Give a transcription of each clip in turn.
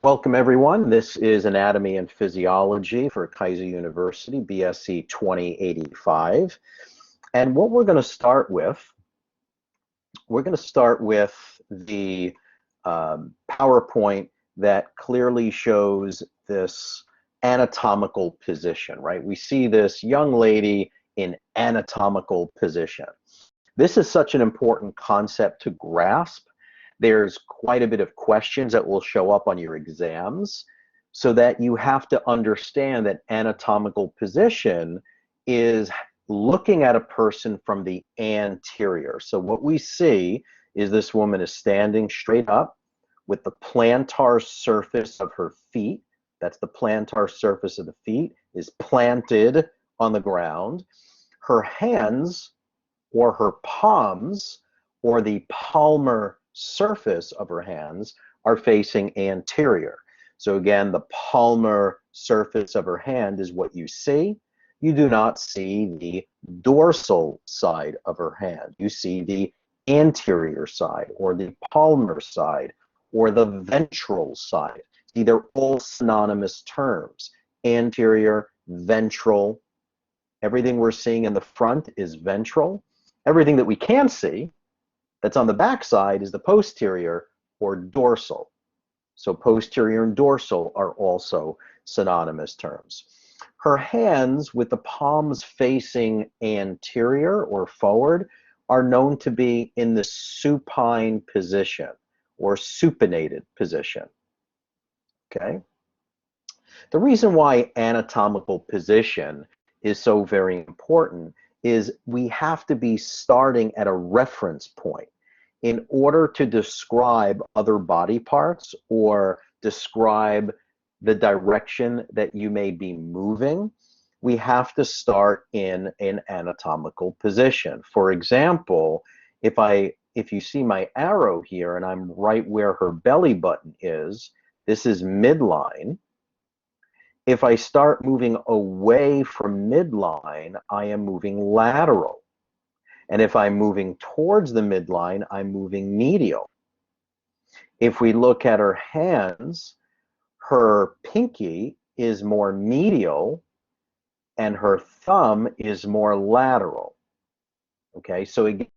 Welcome everyone. This is Anatomy and Physiology for Keiser University, BSc 2085. And what we're going to start with, the PowerPoint that clearly shows this anatomical position, right? We see this young lady in anatomical position. This is such an important concept to grasp. There's quite a bit of questions that will show up on your exams, so that you have to understand that anatomical position is looking at a person from the anterior. So what we see is this woman is standing straight up with the plantar surface of her feet. That's the plantar surface of the feet is planted on the ground. Her hands, or her palms, or the palmar surface of her hands are facing anterior. So again, the palmar surface of her hand is what you see. You do not see the dorsal side of her hand. You see the anterior side, or the palmar side, or the ventral side. See, they're all synonymous terms. Anterior, ventral. Everything we're seeing in the front is ventral. Everything that we can see that's on the back side is the posterior or dorsal. So posterior and dorsal are also synonymous terms. Her hands with the palms facing anterior or forward are known to be in the supine position or supinated position. Okay? The reason why anatomical position is so very important is we have to be starting at a reference point. In order to describe other body parts or describe the direction that you may be moving, we have to start in an anatomical position. For example, if you see my arrow here and I'm right where her belly button is, this is midline. If I start moving away from midline, I am moving lateral. And if I'm moving towards the midline, I'm moving medial. If we look at her hands, her pinky is more medial and her thumb is more lateral. Okay, so again,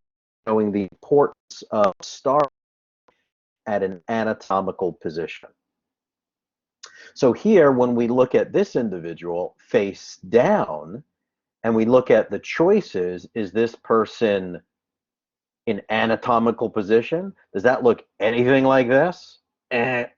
showing the importance of starting at an anatomical position. So here, when we look at this individual face down, and we look at the choices, is this person in anatomical position? Does that look anything like this? I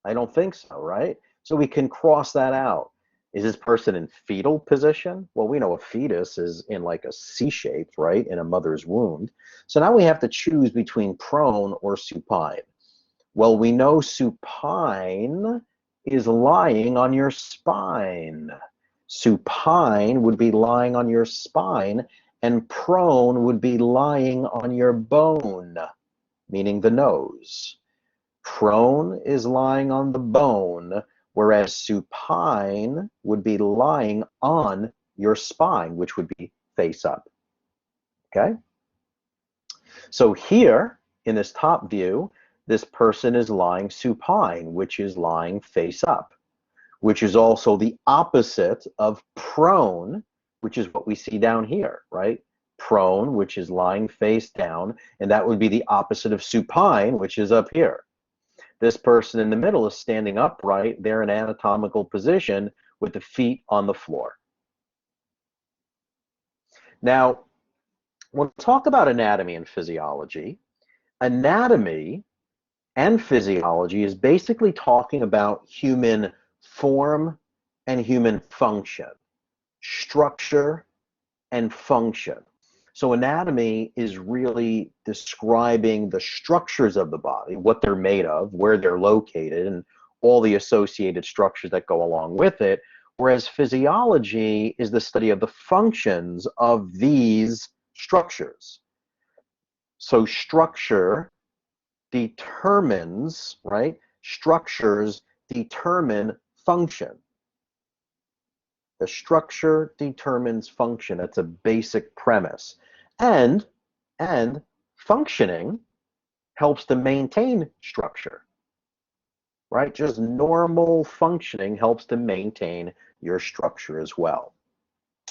don't think so, right? So we can cross that out. Is this person in fetal position? Well, we know a fetus is in like a C shape, right, in a mother's womb. So now we have to choose between prone or supine. Well, we know supine is lying on your spine. Supine would be lying on your spine, and prone would be lying on your bone, meaning the nose. Prone is lying on the bone, whereas supine would be lying on your spine, which would be face up. Okay? So here, in this top view, this person is lying supine, which is lying face up, which is also the opposite of prone, which is what we see down here, right? Prone, which is lying face down, and that would be the opposite of supine, which is up here. This person in the middle is standing upright. They're in anatomical position with the feet on the floor. Now, when we talk about anatomy and physiology, anatomy and physiology is basically talking about human form and human function, structure and function. So anatomy is really describing the structures of the body, what they're made of, where they're located, and all the associated structures that go along with it, whereas physiology is the study of the functions of these structures. So structure determines, right? Structures determine function. The structure determines function. That's a basic premise. And functioning helps to maintain structure. right? Just normal functioning helps to maintain your structure as well.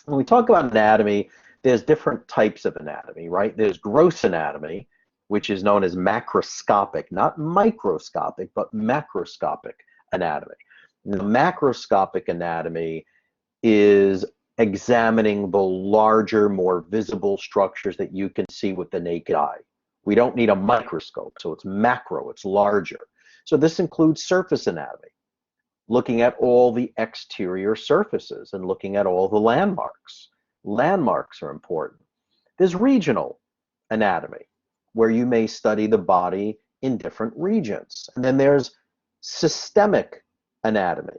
When we talk about anatomy, there's different types of anatomy, right? There's gross anatomy, which is known as macroscopic, not microscopic, but macroscopic anatomy. The macroscopic anatomy is examining the larger, more visible structures that you can see with the naked eye. We don't need a microscope, so it's macro, it's larger. So this includes surface anatomy, looking at all the exterior surfaces and looking at all the landmarks. Landmarks are important. There's regional anatomy, where you may study the body in different regions. And then there's systemic anatomy.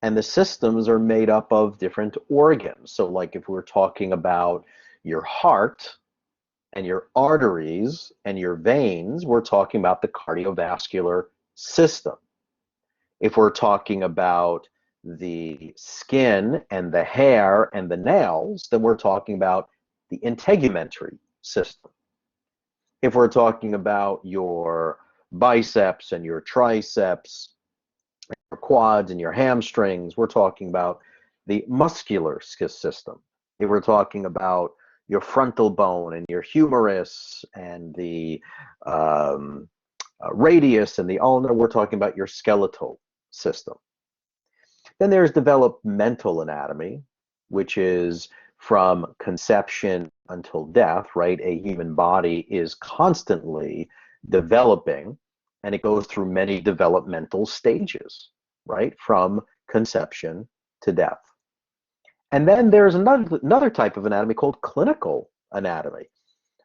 And the systems are made up of different organs. So like if we're talking about your heart and your arteries and your veins, we're talking about the cardiovascular system. If we're talking about the skin and the hair and the nails, then we're talking about the integumentary system. If we're talking about your biceps and your triceps, your quads and your hamstrings, we're talking about the muscular system. If we're talking about your frontal bone and your humerus and the radius and the ulna, we're talking about your skeletal system. Then there's developmental anatomy, which is from conception until death, right? A human body is constantly developing, and it goes through many developmental stages, right? From conception to death. And then there's another type of anatomy called clinical anatomy.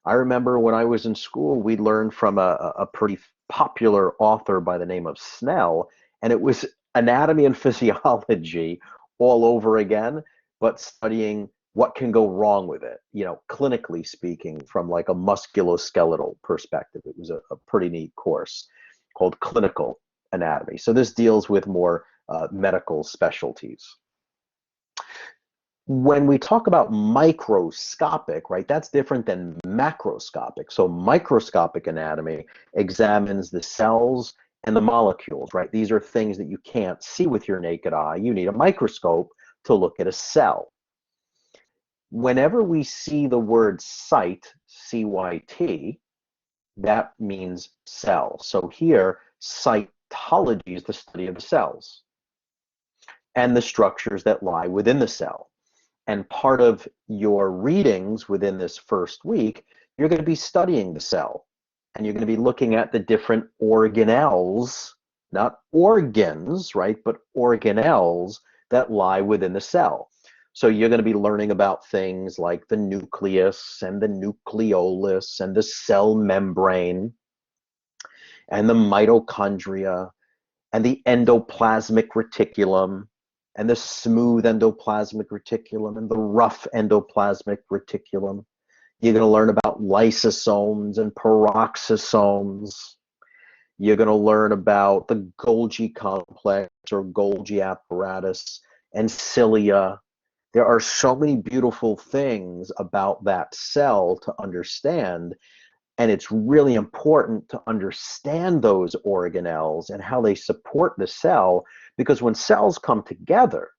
I remember when I was in school, we learned from a pretty popular author by the name of Snell, and it was anatomy and physiology all over again, but studying what can go wrong with it, you know, clinically speaking, from like a musculoskeletal perspective. It was a pretty neat course called clinical anatomy. So this deals with more medical specialties. When we talk about microscopic, right, that's different than macroscopic. So microscopic anatomy examines the cells and the molecules, right? These are things that you can't see with your naked eye. You need a microscope to look at a cell. Whenever we see the word cyte, C-Y-T, that means cell. So here, cytology is the study of the cells and the structures that lie within the cell. And part of your readings within this first week, you're going to be studying the cell. And you're going to be looking at the different organelles, not organs, right, but organelles that lie within the cell. So you're going to be learning about things like the nucleus and the nucleolus and the cell membrane and the mitochondria and the endoplasmic reticulum and the smooth endoplasmic reticulum and the rough endoplasmic reticulum. You're going to learn about lysosomes and peroxisomes. You're going to learn about the Golgi complex or Golgi apparatus and cilia. There are so many beautiful things about that cell to understand, and it's really important to understand those organelles and how they support the cell, because when cells come together,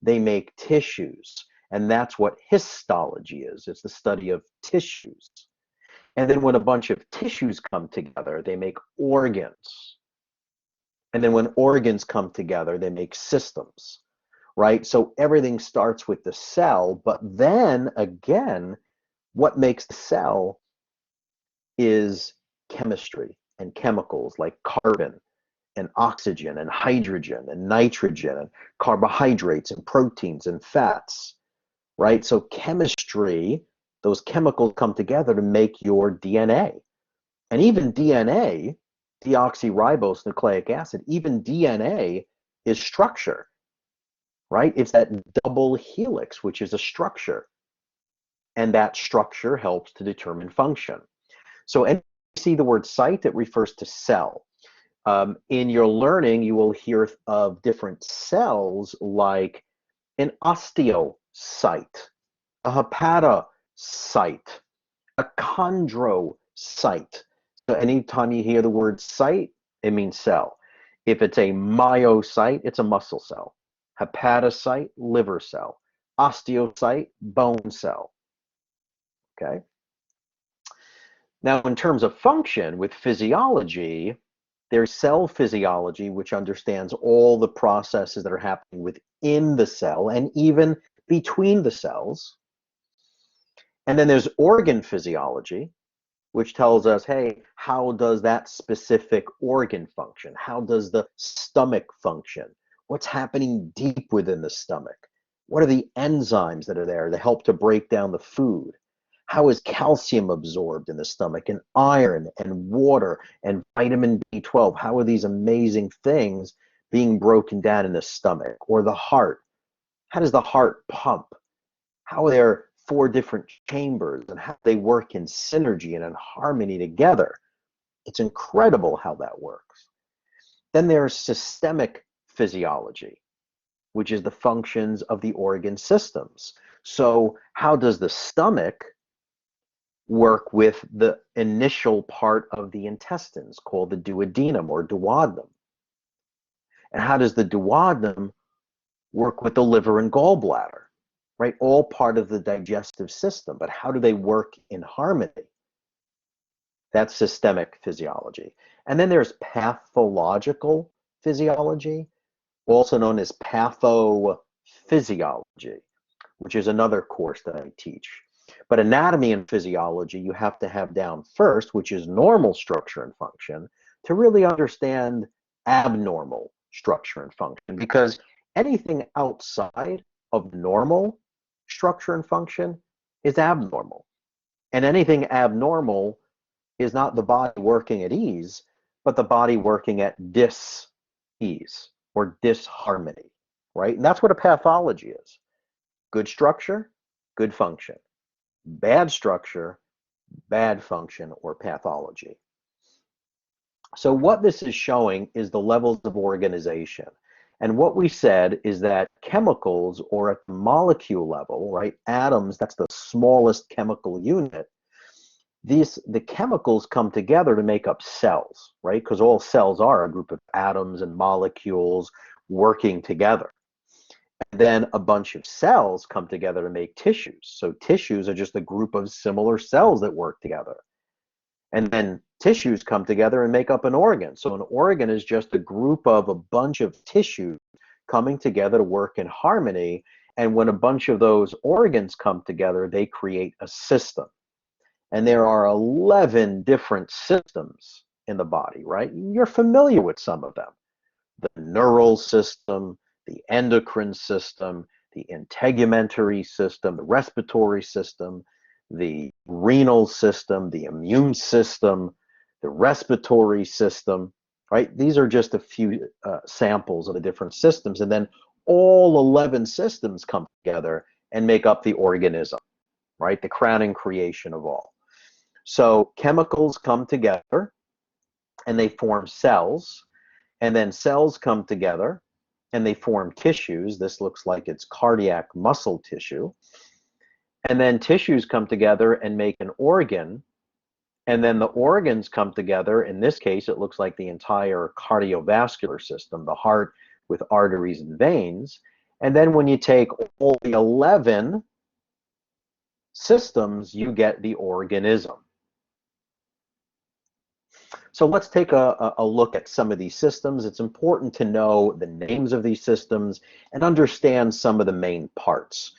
they make tissues. And that's what histology is. It's the study of tissues. And then when a bunch of tissues come together, they make organs. And then when organs come together, they make systems, right? So everything starts with the cell, but then again, what makes the cell is chemistry and chemicals like carbon and oxygen and hydrogen and nitrogen and carbohydrates and proteins and fats. Right? So chemistry, those chemicals come together to make your DNA. And even DNA, deoxyribose nucleic acid, even DNA is structure, right? It's that double helix, which is a structure. And that structure helps to determine function. So when you see the word cyte, it refers to cell. In your learning, you will hear of different cells like an osteocyte, a hepatocyte, a chondrocyte. So anytime you hear the word site, it means cell. If it's a myocyte, it's a muscle cell. Hepatocyte, liver cell. Osteocyte, bone cell. Okay. Now, in terms of function with physiology, there's cell physiology, which understands all the processes that are happening within the cell and even between the cells. And then there's organ physiology, which tells us, hey, how does that specific organ function? How does the stomach function? What's happening deep within the stomach? What are the enzymes that are there that help to break down the food? How is calcium absorbed in the stomach, and iron and water and vitamin B12? How are these amazing things being broken down in the stomach? Or the heart? How does the heart pump? How are there four different chambers and how they work in synergy and in harmony together? It's incredible how that works. Then there's systemic physiology, which is the functions of the organ systems. So how does the stomach work with the initial part of the intestines called the duodenum or duodenum? And how does the duodenum work with the liver and gallbladder? Right? All part of the digestive system, but how do they work in harmony? That's systemic physiology. And then there's pathological physiology, also known as pathophysiology, which is another course that I teach. But anatomy and physiology you have to have down first, which is normal structure and function, to really understand abnormal structure and function, because anything outside of normal structure and function is abnormal. And anything abnormal is not the body working at ease, but the body working at dis-ease or disharmony, right? And that's what a pathology is. Good structure, good function. Bad structure, bad function, or pathology. So what this is showing is the levels of organization. And what we said is that chemicals, or at the molecule level, right, atoms, that's the smallest chemical unit, the chemicals come together to make up cells, right? Because all cells are a group of atoms and molecules working together. And then a bunch of cells come together to make tissues. So tissues are just a group of similar cells that work together. And then tissues come together and make up an organ. So an organ is just a group of a bunch of tissues coming together to work in harmony. And when a bunch of those organs come together, they create a system. And there are 11 different systems in the body, right? You're familiar with some of them. The neural system, the endocrine system, the integumentary system, the respiratory system, the renal system, the immune system, the respiratory system, right? These are just a few samples of the different systems. And then all 11 systems come together and make up the organism, right? The crowning creation of all. So chemicals come together and they form cells, and then cells come together and they form tissues. This looks like it's cardiac muscle tissue. And then tissues come together and make an organ. And then the organs come together. In this case, it looks like the entire cardiovascular system, the heart with arteries and veins. And then when you take all the 11 systems, you get the organism. So let's take a look at some of these systems. It's important to know the names of these systems and understand some of the main parts.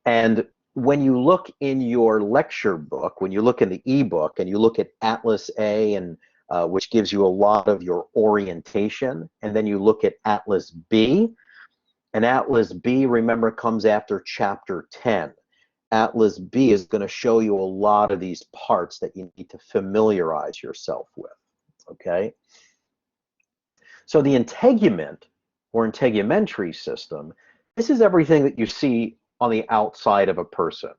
And when you look in your lecture book, when you look in the ebook and you look at Atlas A, and which gives you a lot of your orientation, and then you look at Atlas B, and Atlas B, remember, comes after chapter 10. Atlas B is going to show you a lot of these parts that you need to familiarize yourself with, okay? So the integument or integumentary system, this is everything that you see on the outside of a person,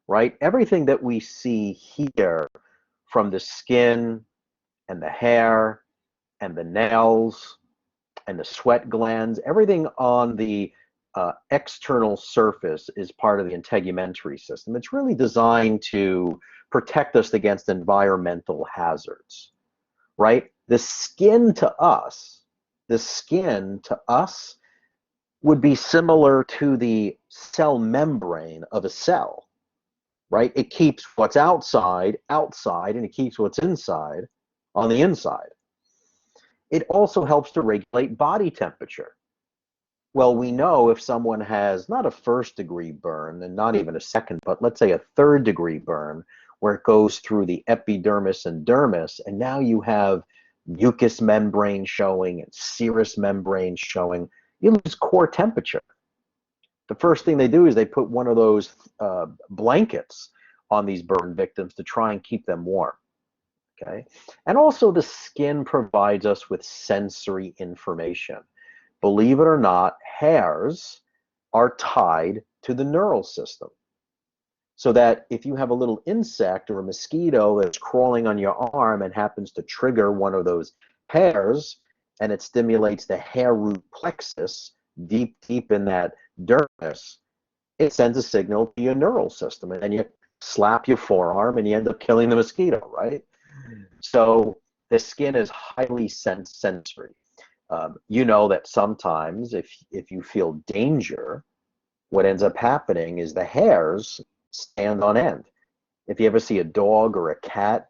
right? Everything that we see here, from the skin and the hair and the nails and the sweat glands, everything on the external surface is part of the integumentary system. It's really designed to protect us against environmental hazards, right? The skin to us would be similar to the cell membrane of a cell, right? It keeps what's outside, and it keeps what's inside on the inside. It also helps to regulate body temperature. Well, we know if someone has not a first-degree burn, and not even a second, but let's say a third-degree burn, where it goes through the epidermis and dermis, and now you have mucous membrane showing and serous membrane showing, you lose core temperature. The first thing they do is they put one of those blankets on these burn victims to try and keep them warm. Okay? And also the skin provides us with sensory information. Believe it or not, hairs are tied to the neural system. So that if you have a little insect or a mosquito that's crawling on your arm and happens to trigger one of those hairs, and it stimulates the hair root plexus deep in that dermis, it sends a signal to your neural system, and then you slap your forearm and you end up killing the mosquito, right? So the skin is highly sensory. You know that sometimes if you feel danger, what ends up happening is the hairs stand on end. If you ever see a dog or a cat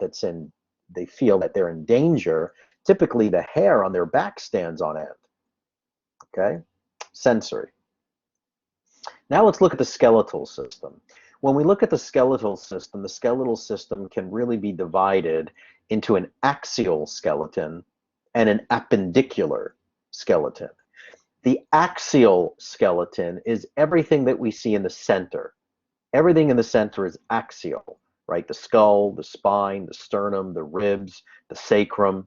they feel that they're in danger, typically the hair on their back stands on end. Okay? Sensory. Now let's look at the skeletal system. When we look at the skeletal system can really be divided into an axial skeleton and an appendicular skeleton. The axial skeleton is everything that we see in the center. Everything in the center is axial, right? The skull, the spine, the sternum, the ribs, the sacrum.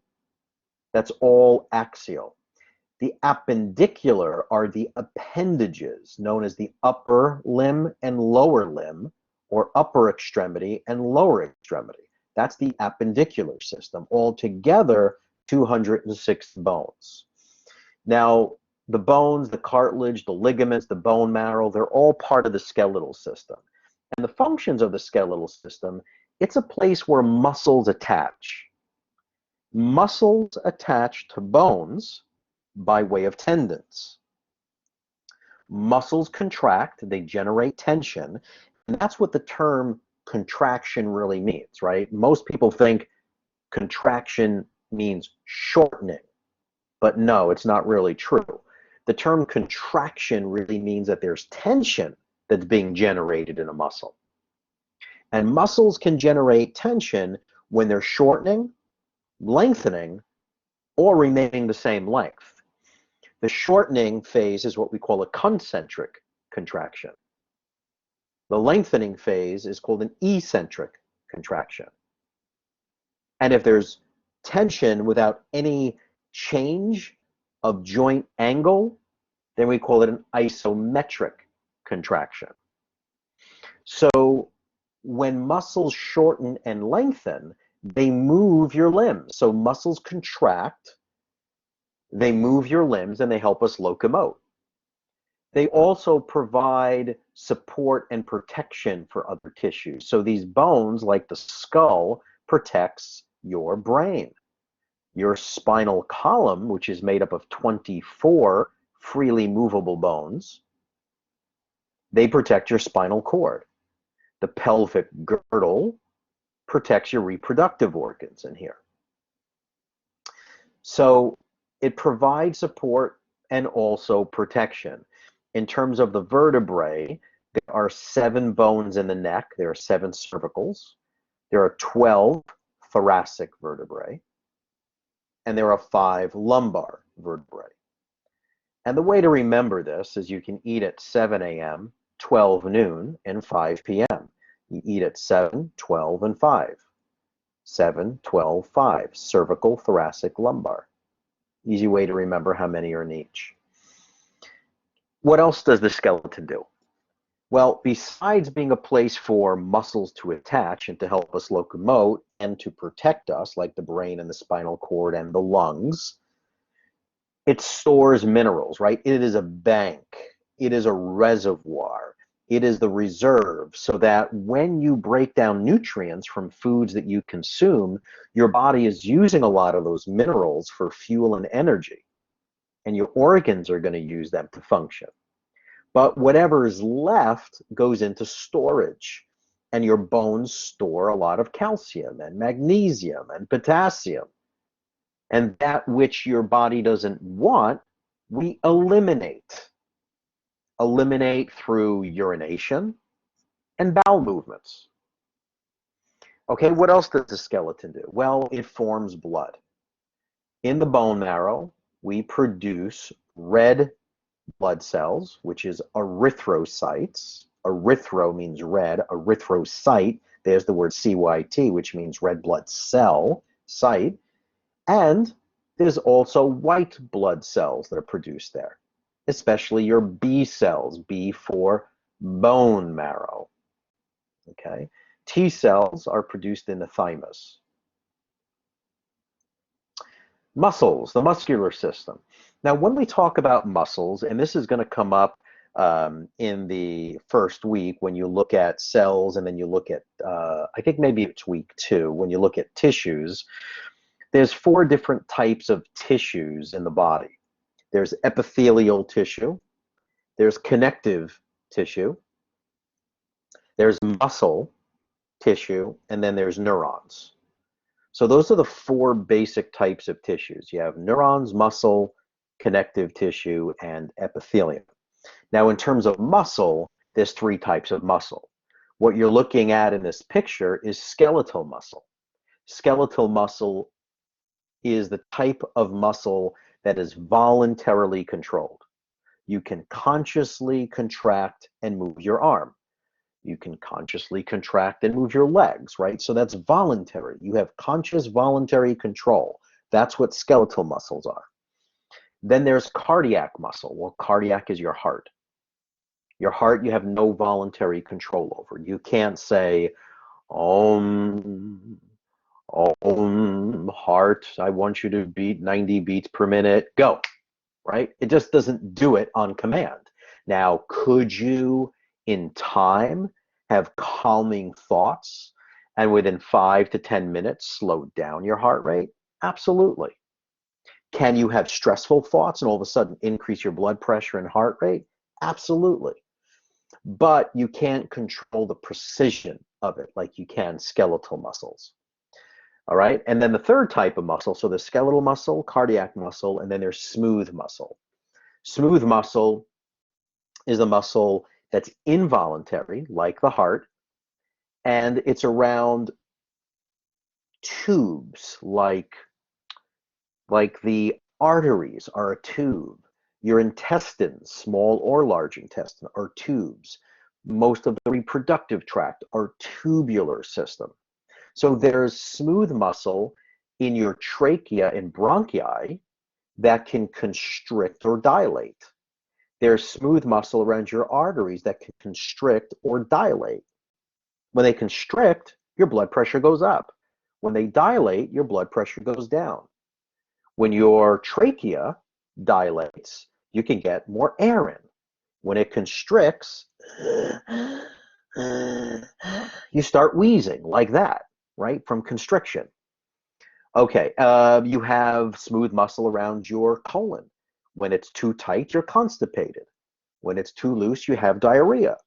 That's all axial. The appendicular are the appendages, known as the upper limb and lower limb, or upper extremity and lower extremity. That's the appendicular system. Altogether, 206 bones. Now, the bones, the cartilage, the ligaments, the bone marrow, they're all part of the skeletal system. And the functions of the skeletal system, it's a place where muscles attach. Muscles attach to bones by way of tendons. Muscles contract, they generate tension, and that's what the term contraction really means, right? Most people think contraction means shortening, but no, it's not really true. The term contraction really means that there's tension that's being generated in a muscle. And muscles can generate tension when they're shortening, lengthening, or remaining the same length. The shortening phase is what we call a concentric contraction. The lengthening phase is called an eccentric contraction. And if there's tension without any change of joint angle, then we call it an isometric contraction. So when muscles shorten and lengthen, they move your limbs. So muscles contract, they move your limbs, and they help us locomote. They also provide support and protection for other tissues. So these bones, like the skull, protects your brain. Your spinal column, which is made up of 24 freely movable bones, they protect your spinal cord. The pelvic girdle protects your reproductive organs in here. So it provides support and also protection. In terms of the vertebrae, there are 7 bones in the neck. There are 7 cervicals. There are 12 thoracic vertebrae. And there are 5 lumbar vertebrae. And the way to remember this is you can eat at 7 a.m., 12 noon, and 5 p.m. You eat at 7, 12, and 5. 7, 12, 5. Cervical, thoracic, lumbar. Easy way to remember how many are in each. What else does the skeleton do? Well, besides being a place for muscles to attach and to help us locomote and to protect us, like the brain and the spinal cord and the lungs, it stores minerals, right? It is a bank. It is a reservoir. It is the reserve, so that when you break down nutrients from foods that you consume, your body is using a lot of those minerals for fuel and energy, and your organs are going to use them to function. But whatever is left goes into storage, and your bones store a lot of calcium and magnesium and potassium. And that which your body doesn't want, we eliminate. Eliminate through urination and bowel movements. Okay, what else does the skeleton do? Well, it forms blood. In the bone marrow, we produce red blood cells, which is erythrocytes. Erythro means red. Erythrocyte, there's the word CYT, which means red blood cell, site. And there's also white blood cells that are produced there, especially your B cells, B for bone marrow. Okay, T cells are produced in the thymus. Muscles, the muscular system. Now, when we talk about muscles, and this is going to come up in the first week when you look at cells, and then you look at, I think maybe it's week 2, when you look at tissues, there's 4 different types of tissues in the body. There's epithelial tissue, there's connective tissue, there's muscle tissue, and then there's neurons. So those are the 4 basic types of tissues. You have neurons, muscle, connective tissue, and epithelium. Now, in terms of muscle, there's 3 types of muscle. What you're looking at in this picture is skeletal muscle. Skeletal muscle is the type of muscle that is voluntarily controlled. You can consciously contract and move your arm. You can consciously contract and move your legs, right? So that's voluntary. You have conscious voluntary control. That's what skeletal muscles are. Then there's cardiac muscle. Well, cardiac is your heart. Your heart, you have no voluntary control over. You can't say, heart, I want you to beat 90 beats per minute, go, right? It just doesn't do it on command. Now, could you, in time, have calming thoughts and within 5 to 10 minutes slow down your heart rate? Absolutely. Can you have stressful thoughts and all of a sudden increase your blood pressure and heart rate? Absolutely. But you can't control the precision of it like you can skeletal muscles. All right, and then the third type of muscle, so there's skeletal muscle, cardiac muscle, and then there's smooth muscle. Smooth muscle is a muscle that's involuntary, like the heart, and it's around tubes, like the arteries are a tube. Your intestines, small or large intestine, are tubes. Most of the reproductive tract are tubular system. So there's smooth muscle in your trachea and bronchi that can constrict or dilate. There's smooth muscle around your arteries that can constrict or dilate. When they constrict, your blood pressure goes up. When they dilate, your blood pressure goes down. When your trachea dilates, you can get more air in. When it constricts, you start wheezing like that, right, from constriction. Okay, you have smooth muscle around your colon. When it's too tight, you're constipated. When it's too loose, you have diarrhea.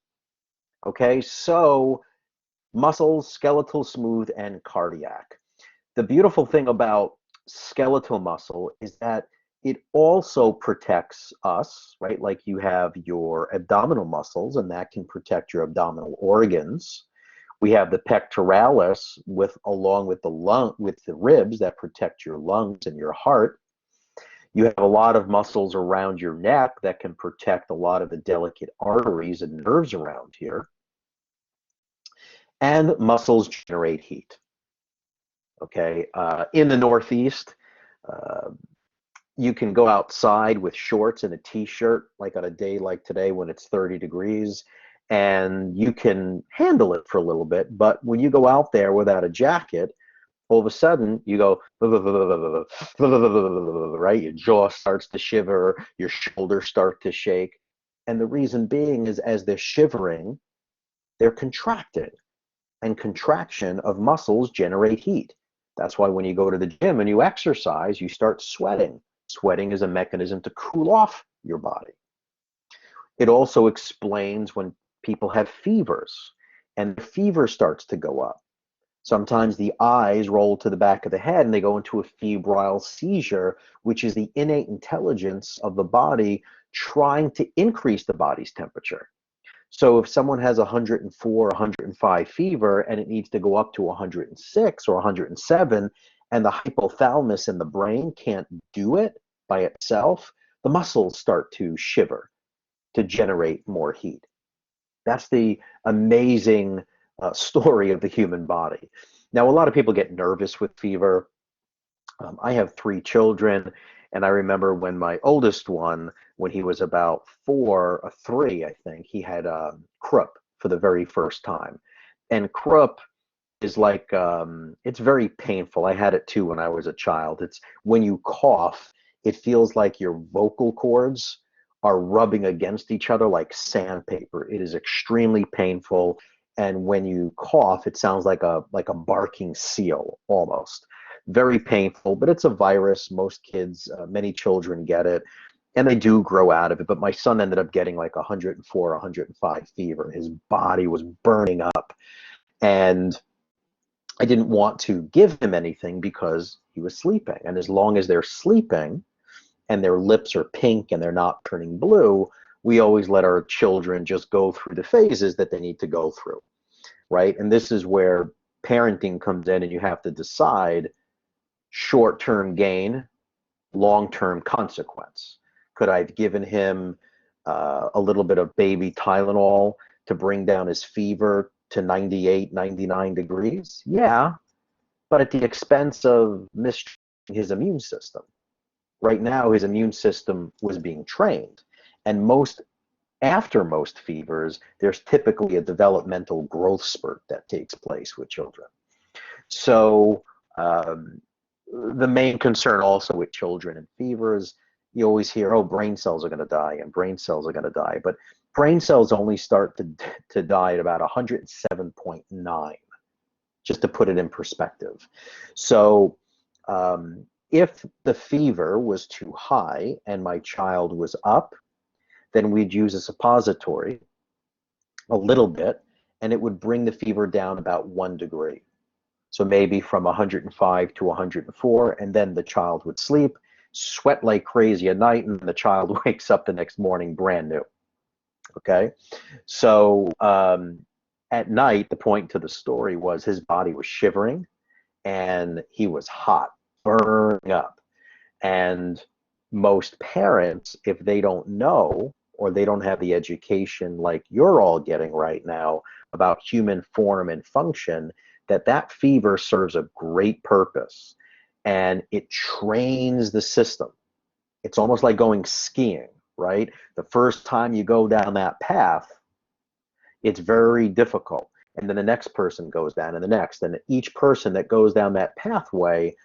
Okay, so muscles, skeletal, smooth, and cardiac. The beautiful thing about skeletal muscle is that it also protects us, right? Like you have your abdominal muscles, and that can protect your abdominal organs. We have the pectoralis along with the ribs that protect your lungs and your heart. You have a lot of muscles around your neck that can protect a lot of the delicate arteries and nerves around here. And muscles generate heat. Okay, in the Northeast, you can go outside with shorts and a t-shirt, like on a day like today when it's 30 degrees, and you can handle it for a little bit. But when you go out there without a jacket, all of a sudden you go, right? Your jaw starts to shiver, your shoulders start to shake. And the reason being is as they're shivering, they're contracted. And contraction of muscles generate heat. That's why when you go to the gym and you exercise, you start sweating. Sweating is a mechanism to cool off your body. It also explains when people have fevers and the fever starts to go up. Sometimes the eyes roll to the back of the head and they go into a febrile seizure, which is the innate intelligence of the body trying to increase the body's temperature. So if someone has 104, 105 fever and it needs to go up to 106 or 107, and the hypothalamus in the brain can't do it by itself, the muscles start to shiver to generate more heat. That's the amazing story of the human body. Now, a lot of people get nervous with fever. I have 3 children, and I remember when my oldest one, when he was about 3, I think, he had croup for the very first time. And croup is like, it's very painful. I had it too when I was a child. It's when you cough, it feels like your vocal cords are rubbing against each other like sandpaper. It is extremely painful. And when you cough, it sounds like a barking seal almost. Very painful, but it's a virus. Most kids, many children get it, and they do grow out of it. But my son ended up getting like 104, 105 fever. His body was burning up. And I didn't want to give him anything because he was sleeping. And as long as they're sleeping and their lips are pink and they're not turning blue, we always let our children just go through the phases that they need to go through, right? And this is where parenting comes in, and you have to decide short-term gain, long-term consequence. Could I have given him a little bit of baby Tylenol to bring down his fever to 98, 99 degrees? Yeah, but at the expense of mistreating his immune system. Right now, his immune system was being trained. And after most fevers, there's typically a developmental growth spurt that takes place with children. So the main concern also with children and fevers, you always hear, oh, brain cells are going to die and brain cells are going to die. But brain cells only start to die at about 107.9, just to put it in perspective. So if the fever was too high and my child was up, then we'd use a suppository a little bit, and it would bring the fever down about 1 degree. So maybe from 105 to 104, and then the child would sleep, sweat like crazy at night, and the child wakes up the next morning brand new. Okay? So at night, the point to the story was his body was shivering, and he was hot, burning up. And most parents, if they don't know, or they don't have the education like you're all getting right now about human form and function, that fever serves a great purpose, and it trains the system. It's almost like going skiing, right? The first time you go down that path, it's very difficult. And then the next person goes down, and the next, and each person that goes down that pathway,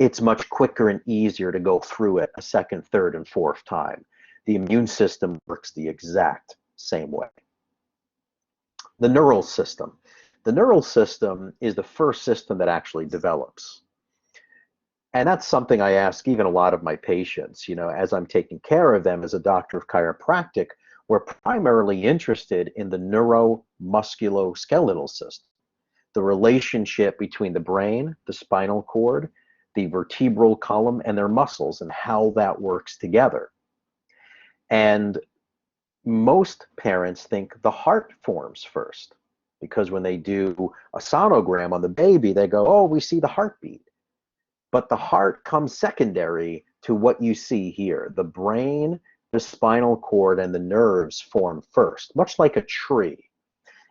it's much quicker and easier to go through it a second, third, and fourth time. The immune system works the exact same way. The neural system. The neural system is the first system that actually develops. And that's something I ask even a lot of my patients, as I'm taking care of them as a doctor of chiropractic. We're primarily interested in the neuromusculoskeletal system, the relationship between the brain, the spinal cord, the vertebral column, and their muscles, and how that works together. And most parents think the heart forms first, because when they do a sonogram on the baby, they go, oh, we see the heartbeat. But the heart comes secondary to what you see here. The brain, the spinal cord, and the nerves form first, much like a tree.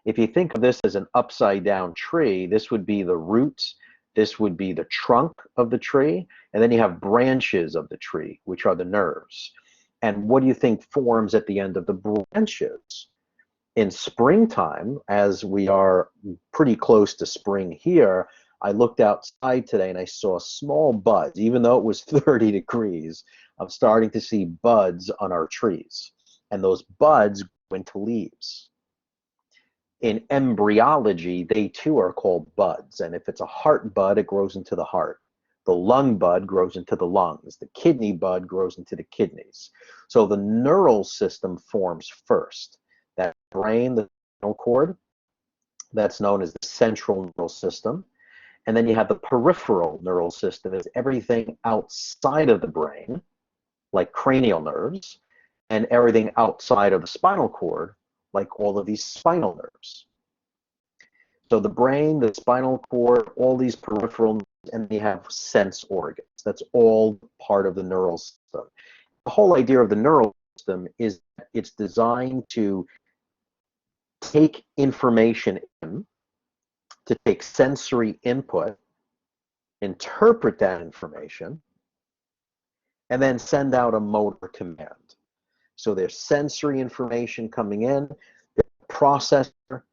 If you think of this as an upside down tree, this would be the roots, this would be the trunk of the tree, and then you have branches of the tree, which are the nerves. And what do you think forms at the end of the branches? In springtime, as we are pretty close to spring here, I looked outside today and I saw small buds. Even though it was 30 degrees, I'm starting to see buds on our trees. and those buds go into leaves. In embryology, they too are called buds, and if it's a heart bud, it grows into the heart. The lung bud grows into the lungs. The kidney bud grows into the kidneys. So the neural system forms first. That brain, the spinal cord, that's known as the central neural system. And then you have the peripheral neural system, is everything outside of the brain, like cranial nerves, and everything outside of the spinal cord, like all of these spinal nerves. So the brain, the spinal cord, all these peripheral, and you have sense organs. That's all part of the neural system. The whole idea of the neural system is it's designed to take information in, to take sensory input, interpret that information, and then send out a motor command. So there's sensory information coming in, there's a processor,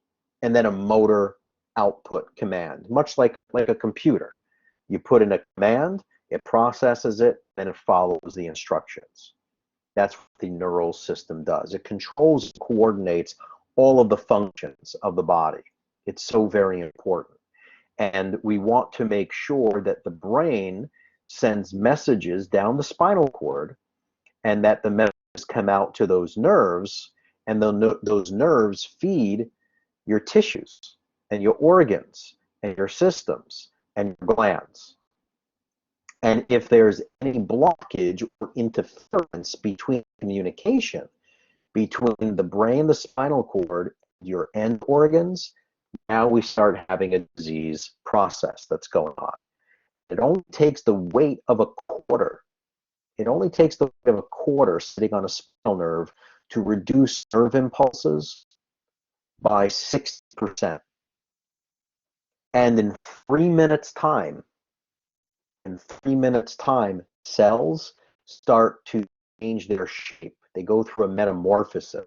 and then a motor output command, much like a computer. You put in a command, it processes it, and it follows the instructions. That's what the neural system does. It controls and coordinates all of the functions of the body. It's so very important. And we want to make sure that the brain sends messages down the spinal cord, and that the messages come out to those nerves, and those nerves feed your tissues and your organs and your systems and your glands. And if there's any blockage or interference between communication between the brain, the spinal cord, your end organs, now we start having a disease process that's going on. It only takes the weight of a quarter. It only takes the weight of a quarter sitting on a spinal nerve to reduce nerve impulses by 60%. And in 3 minutes time, cells start to change their shape. They go through a metamorphosis.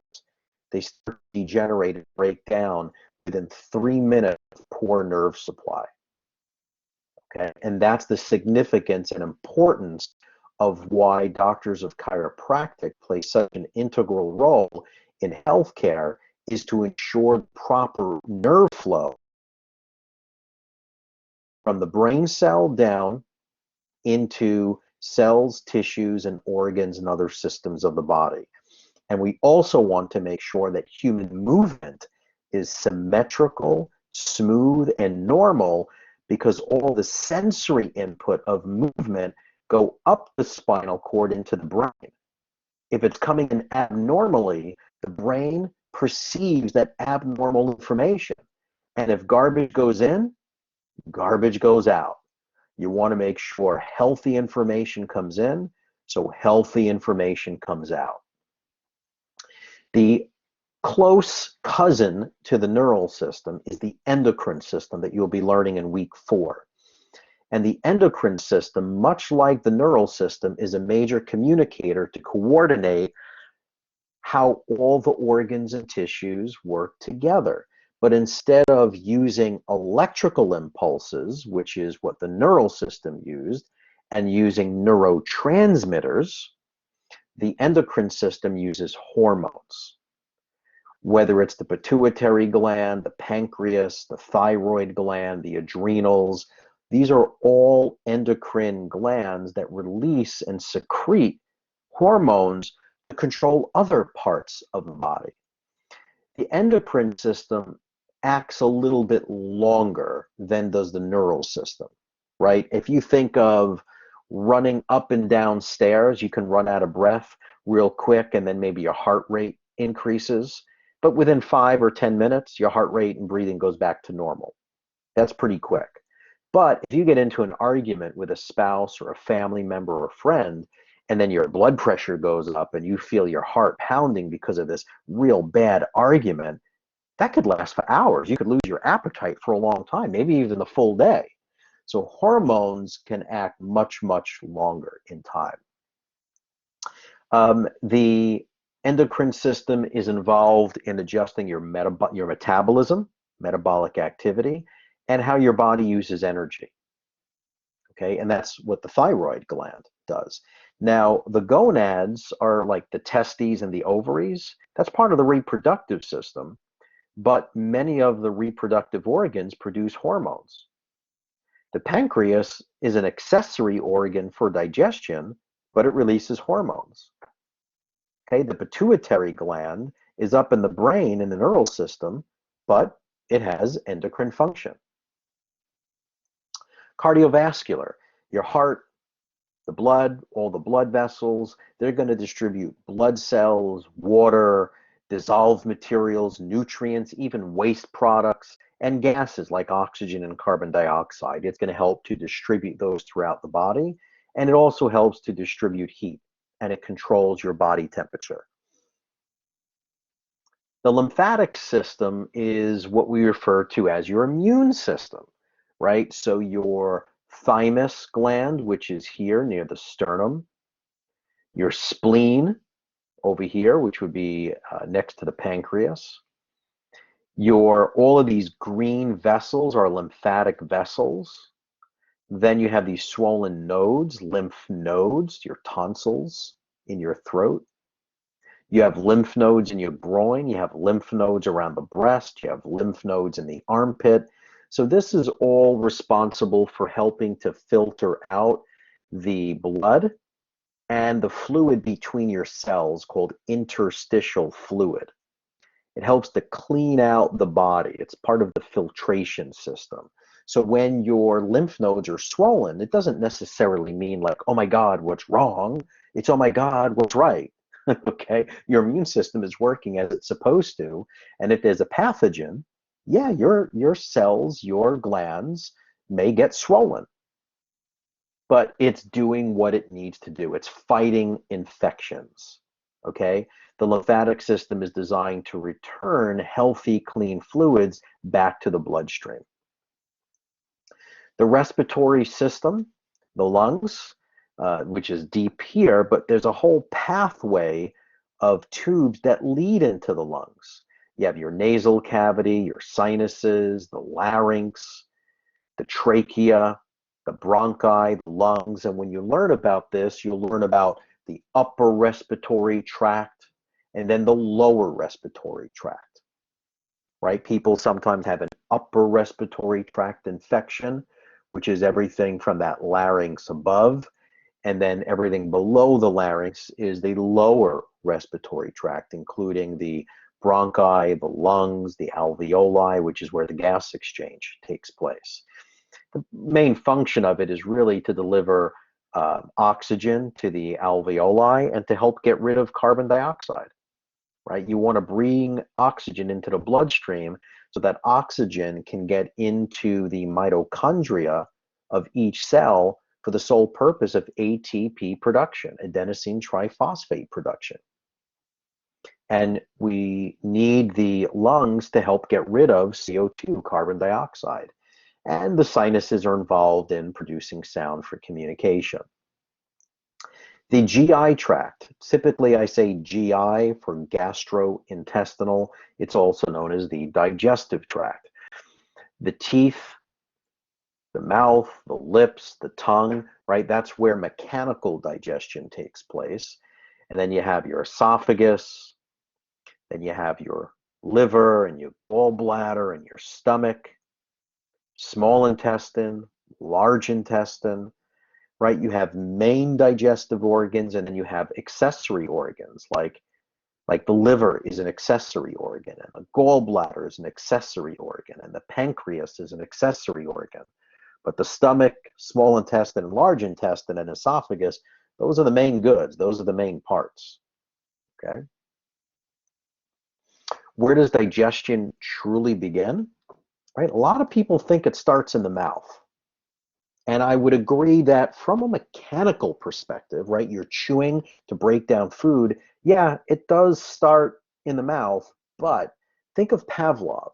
They start to degenerate and break down within 3 minutes of poor nerve supply. Okay, and that's the significance and importance of why doctors of chiropractic play such an integral role in healthcare, is to ensure proper nerve flow from the brain cell down into cells, tissues, and organs and other systems of the body. And we also want to make sure that human movement is symmetrical, smooth, and normal, because all the sensory input of movement go up the spinal cord into the brain. If it's coming in abnormally, the brain perceives that abnormal information. And if garbage goes in, garbage goes out. You want to make sure healthy information comes in, so healthy information comes out. The close cousin to the neural system is the endocrine system that you'll be learning in week 4. And the endocrine system, much like the neural system, is a major communicator to coordinate how all the organs and tissues work together. But instead of using electrical impulses, which is what the neural system used, and using neurotransmitters, the endocrine system uses hormones. Whether it's the pituitary gland, the pancreas, the thyroid gland, the adrenals, these are all endocrine glands that release and secrete hormones to control other parts of the body. The endocrine system acts a little bit longer than does the neural system, right? If you think of running up and down stairs, you can run out of breath real quick, and then maybe your heart rate increases. But within 5 or 10 minutes, your heart rate and breathing goes back to normal. That's pretty quick. But if you get into an argument with a spouse or a family member or a friend, and then your blood pressure goes up and you feel your heart pounding because of this real bad argument, that could last for hours. You could lose your appetite for a long time, maybe even the full day. So hormones can act much, much longer in time. The endocrine system is involved in adjusting your metabolism, metabolic activity, and how your body uses energy. Okay, and that's what the thyroid gland does. Now, the gonads are like the testes and the ovaries. That's part of the reproductive system, but many of the reproductive organs produce hormones. The pancreas is an accessory organ for digestion, but it releases hormones. Okay, the pituitary gland is up in the brain in the neural system, but it has endocrine function. Cardiovascular, your heart, the blood, all the blood vessels, they're going to distribute blood cells, water, dissolved materials, nutrients, even waste products, and gases like oxygen and carbon dioxide. It's going to help to distribute those throughout the body, and it also helps to distribute heat, and it controls your body temperature. The lymphatic system is what we refer to as your immune system, right? So your thymus gland, which is here near the sternum, your spleen over here, which would be next to the pancreas. All of these green vessels are lymphatic vessels. Then you have these swollen nodes, lymph nodes, your tonsils in your throat. You have lymph nodes in your groin. You have lymph nodes around the breast. You have lymph nodes in the armpit. So this is all responsible for helping to filter out the blood and the fluid between your cells called interstitial fluid. It helps to clean out the body. It's part of the filtration system. So when your lymph nodes are swollen, it doesn't necessarily mean like, oh my God, what's wrong? It's, oh my God, what's right? Okay, your immune system is working as it's supposed to. And if there's a pathogen, yeah, your cells, your glands may get swollen. But it's doing what it needs to do. It's fighting infections. Okay, the lymphatic system is designed to return healthy, clean fluids back to the bloodstream. The respiratory system, the lungs, which is deep here, but there's a whole pathway of tubes that lead into the lungs. You have your nasal cavity, your sinuses, the larynx, the trachea, the bronchi, the lungs. And when you learn about this, you'll learn about the upper respiratory tract and then the lower respiratory tract, right? People sometimes have an upper respiratory tract infection, which is everything from that larynx above, and then everything below the larynx is the lower respiratory tract, including the bronchi, the lungs, the alveoli, which is where the gas exchange takes place. The main function of it is really to deliver oxygen to the alveoli and to help get rid of carbon dioxide, right? You want to bring oxygen into the bloodstream so that oxygen can get into the mitochondria of each cell for the sole purpose of ATP production, adenosine triphosphate production. And we need the lungs to help get rid of CO2, carbon dioxide. And the sinuses are involved in producing sound for communication. The GI tract, typically I say GI for gastrointestinal. It's also known as the digestive tract. The teeth, the mouth, the lips, the tongue, right? That's where mechanical digestion takes place. And then you have your esophagus, then you have your liver and your gallbladder and your stomach, small intestine, large intestine, right? You have main digestive organs, and then you have accessory organs, like the liver is an accessory organ, and the gallbladder is an accessory organ, and the pancreas is an accessory organ. But the stomach, small intestine, large intestine, and esophagus, those are the main goods. Those are the main parts, okay? Where does digestion truly begin? Right? A lot of people think it starts in the mouth. And I would agree that from a mechanical perspective, right, you're chewing to break down food. Yeah, it does start in the mouth, but think of Pavlov.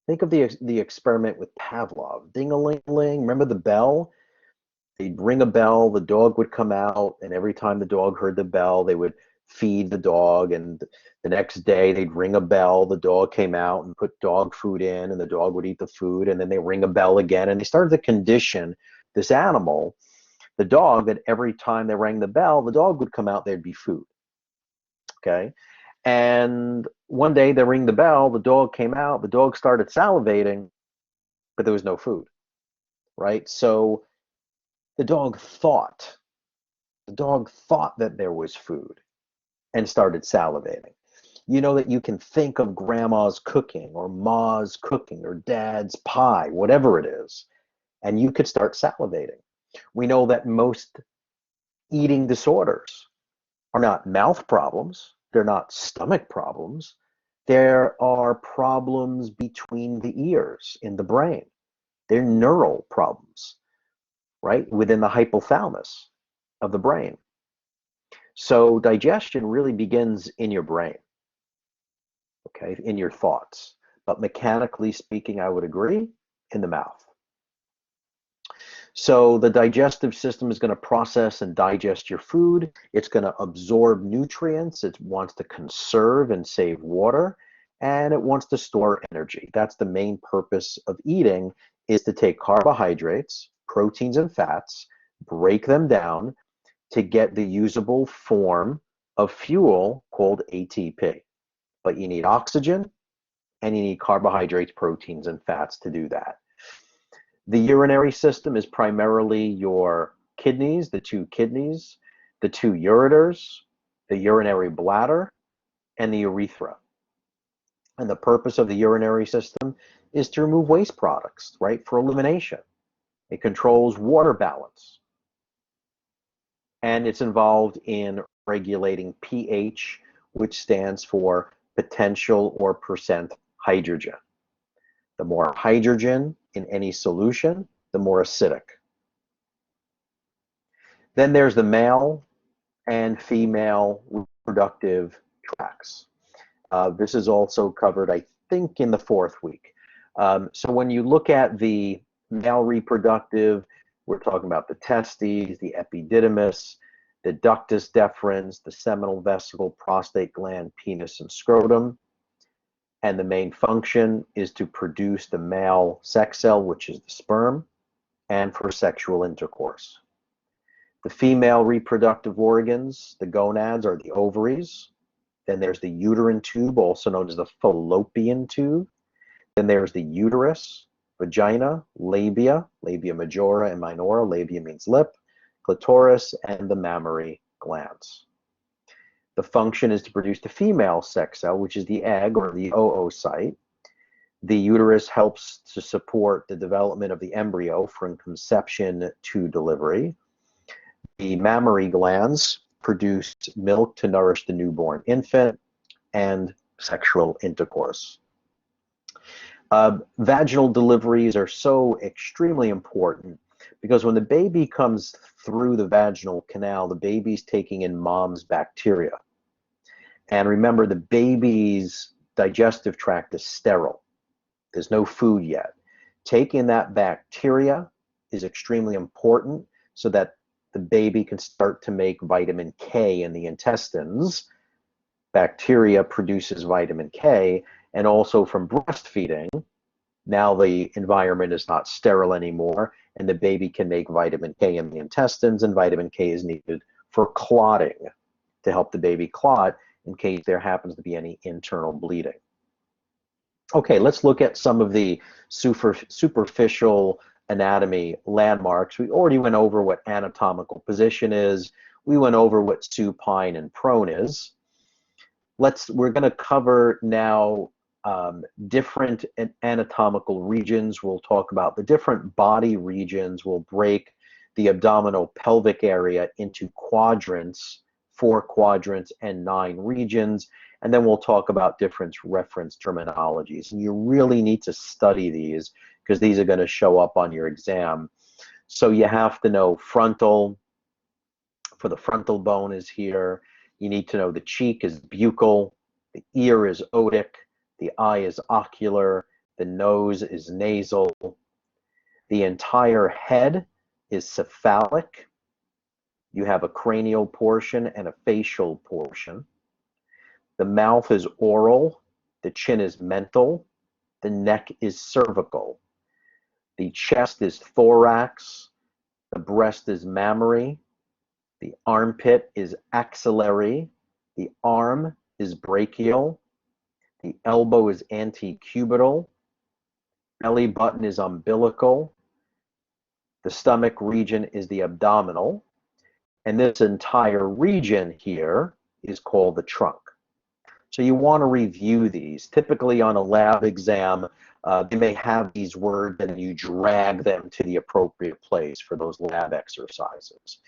Think of the experiment with Pavlov. Ding-a-ling-ling, remember the bell? They'd ring a bell, the dog would come out, and every time the dog heard the bell, they would feed the dog, and the next day they'd ring a bell, the dog came out and put dog food in, and the dog would eat the food, and then they ring a bell again, and they started to condition this animal the dog that every time they rang the bell, the dog would come out, there'd be food. Okay. And one day they ring the bell, the dog came out, the dog started salivating, but there was no food, right? So the dog thought that there was food and started salivating. You know that you can think of grandma's cooking or ma's cooking or dad's pie, whatever it is, and you could start salivating. We know that most eating disorders are not mouth problems, they're not stomach problems, there are problems between the ears in the brain. They're neural problems, right, within the hypothalamus of the brain. So digestion really begins in your brain, okay, in your thoughts. But mechanically speaking, I would agree, in the mouth. So the digestive system is going to process and digest your food. It's going to absorb nutrients. It wants to conserve and save water, and it wants to store energy. That's the main purpose of eating, is to take carbohydrates, proteins, and fats, break them down to get the usable form of fuel called ATP. But you need oxygen, and you need carbohydrates, proteins, and fats to do that. The urinary system is primarily your kidneys, the two ureters, the urinary bladder, and the urethra. And the purpose of the urinary system is to remove waste products, right, for elimination. It controls water balance. And it's involved in regulating pH, which stands for potential or percent hydrogen. The more hydrogen in any solution, the more acidic. Then there's the male and female reproductive tracts. This is also covered, I think, in the 4th week. So when you look at the male reproductive, we're talking about the testes, the epididymis, the ductus deferens, the seminal vesicle, prostate gland, penis, and scrotum. And the main function is to produce the male sex cell, which is the sperm, and for sexual intercourse. The female reproductive organs, the gonads, are the ovaries. Then there's the uterine tube, also known as the fallopian tube. Then there's the uterus, vagina, labia majora and minora. Labia means lip, clitoris, and the mammary glands. The function is to produce the female sex cell, which is the egg or the oocyte. The uterus helps to support the development of the embryo from conception to delivery. The mammary glands produce milk to nourish the newborn infant and sexual intercourse. Vaginal deliveries are so extremely important because when the baby comes through the vaginal canal, the baby's taking in mom's bacteria. And remember, the baby's digestive tract is sterile. There's no food yet. Taking that bacteria is extremely important so that the baby can start to make vitamin K in the intestines. Bacteria produces vitamin K, and also from breastfeeding, now the environment is not sterile anymore, and the baby can make vitamin K in the intestines, and vitamin K is needed for clotting, to help the baby clot in case there happens to be any internal bleeding. Okay, let's look at some of the superficial anatomy landmarks. We already went over what anatomical position is. We went over what supine and prone is. We're going to cover now different anatomical regions. We'll talk about the different body regions. We'll break the abdominal pelvic area into quadrants, 4 quadrants and 9 regions, and then we'll talk about different reference terminologies. And you really need to study these because these are going to show up on your exam. So you have to know frontal, for the frontal bone is here. You need to know the cheek is buccal, the ear is otic, the eye is ocular, the nose is nasal. The entire head is cephalic. You have a cranial portion and a facial portion. The mouth is oral, the chin is mental, the neck is cervical. The chest is thorax, The breast is mammary. The armpit is axillary. The arm is brachial. The elbow is antecubital. Belly button is umbilical. The stomach region is the abdominal. And this entire region here is called the trunk. So you want to review these. Typically on a lab exam, they may have these words and you drag them to the appropriate place for those lab exercises.